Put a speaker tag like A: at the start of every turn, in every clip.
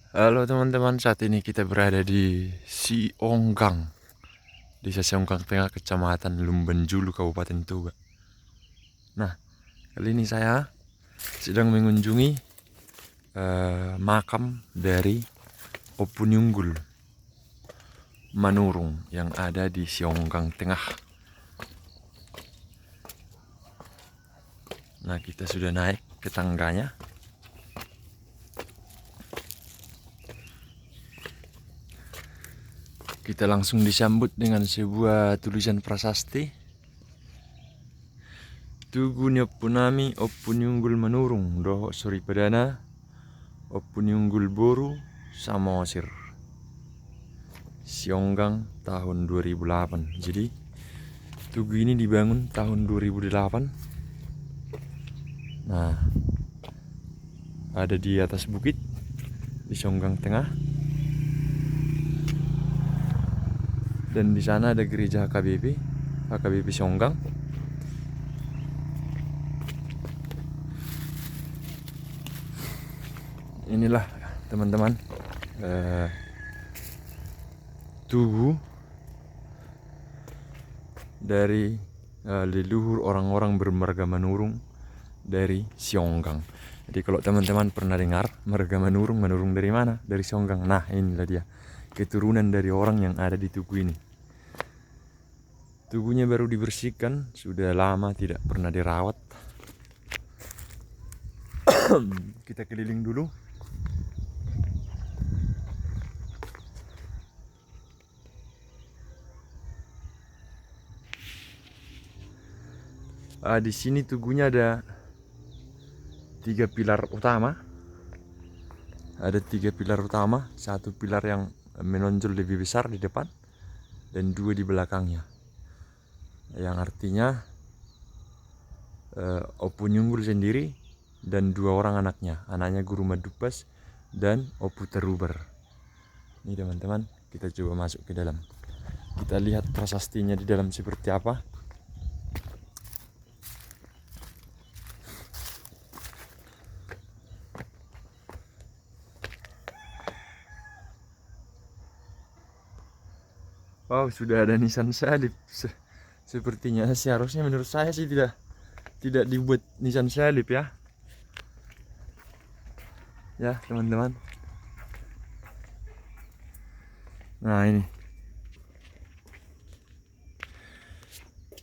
A: Halo teman-teman, saat ini kita berada di Sionggang, Desa Sionggang Tengah, Kecamatan Lumbanjulu, Kabupaten Toba. Nah, kali ini saya sedang mengunjungi makam dari Opuniunggul Manurung yang ada di Sionggang Tengah. Nah, kita sudah naik ke tangganya. Kita langsung disambut dengan sebuah tulisan prasasti. Tugunya Punami Opuniunggul Manurung Doho Suri Padana Opuniunggul Boru Samosir Sionggang tahun 2008. Jadi tugu ini dibangun tahun 2008. Nah, ada di atas bukit di Sionggang Tengah. Dan di sana ada gereja HKBP Sionggang. Inilah teman-teman tugu dari leluhur orang-orang bermarga Manurung dari Sionggang. Jadi kalau teman-teman pernah dengar marga Manurung dari mana? Dari Sionggang. Nah, inilah dia, keturunan dari orang yang ada di tugu ini. Tugunya baru dibersihkan, sudah lama tidak pernah dirawat. Kita keliling dulu. Di sini tugunya ada 3 pilar utama. Ada 3 pilar utama, satu pilar yang menonjol lebih besar di depan dan 2 di belakangnya. Yang artinya Opuniunggul sendiri dan 2 orang anaknya Guru Madupas dan Opu Teruber. Ini teman-teman, kita coba masuk ke dalam. Kita lihat prasastinya di dalam seperti apa. Wow, sudah ada nisan salib. Sepertinya seharusnya menurut saya sih tidak dibuat nisan salib ya. Ya, teman-teman. Nah, ini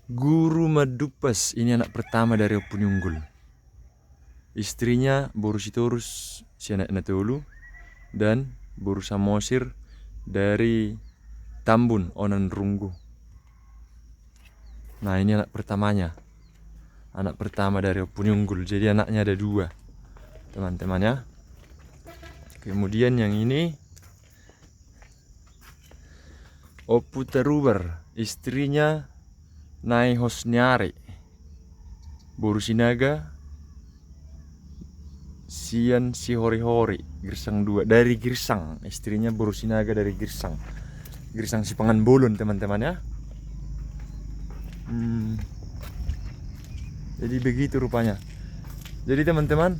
A: Guru Madupas, ini anak pertama dari Opuniunggul. Istrinya Boru Sitorus Sianak Natolu dan Boru Samosir dari Tambun Onan Runggu. Nah, ini anak pertamanya, anak pertama dari Opuniunggul. Jadi anaknya ada 2 teman-teman ya. Kemudian yang ini Opu Teruber, istrinya Nai Hosnyari Boru Sinaga Sian Sihori-hori Girsang 2 dari Girsang. Istrinya Boru Sinaga dari Girsang Sipangan Bolon teman-teman ya. Jadi begitu rupanya. Jadi teman-teman,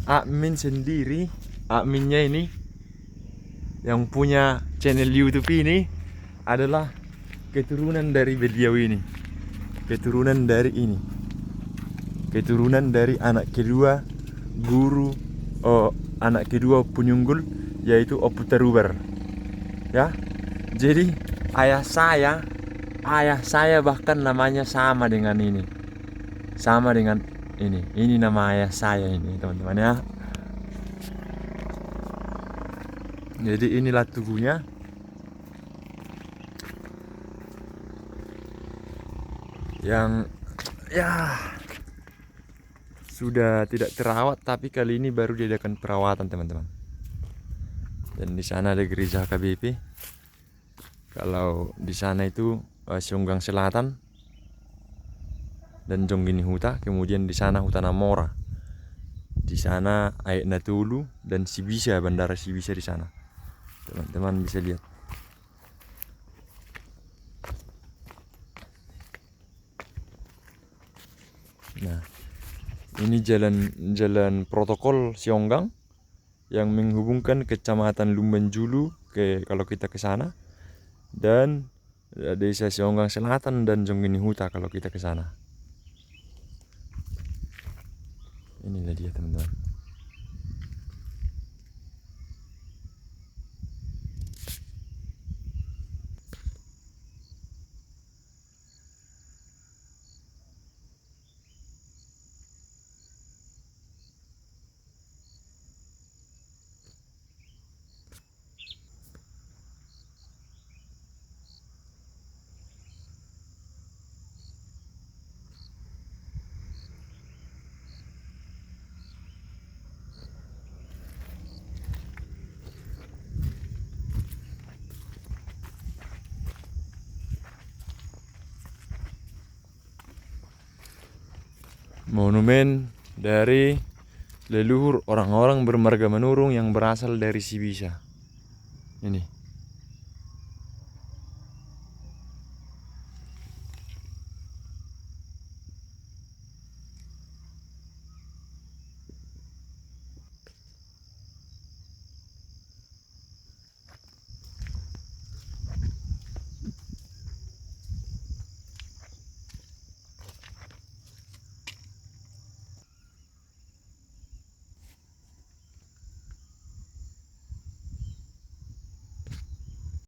A: adminnya ini yang punya channel YouTube ini adalah keturunan dari beliau ini. Keturunan dari anak kedua anak kedua Opuniunggul, yaitu Opu Teruber. Ya. Jadi ayah saya bahkan namanya sama dengan ini. Sama dengan ini. Ini nama ayah saya ini, teman-teman ya. Jadi inilah tubuhnya. Yang ya sudah tidak terawat, tapi kali ini baru diadakan perawatan, teman-teman. Dan di sana ada gereja HKBP. Kalau di sana itu Sionggang Selatan dan Jonggini Huta, kemudian di sana Huta Namora. Di sana Aek Natulu dan Sibisa, Bandara Sibisa di sana. Teman-teman bisa lihat. Nah, ini jalan protokol Sionggang yang menghubungkan Kecamatan Lumbanjulu kalau kita ke sana, dan Desa Sionggang Selatan dan Jonggeni Huta kalau kita ke sana. Inilah dia teman-teman. Monumen dari leluhur orang-orang bermarga Manurung yang berasal dari Sibisa. Ini.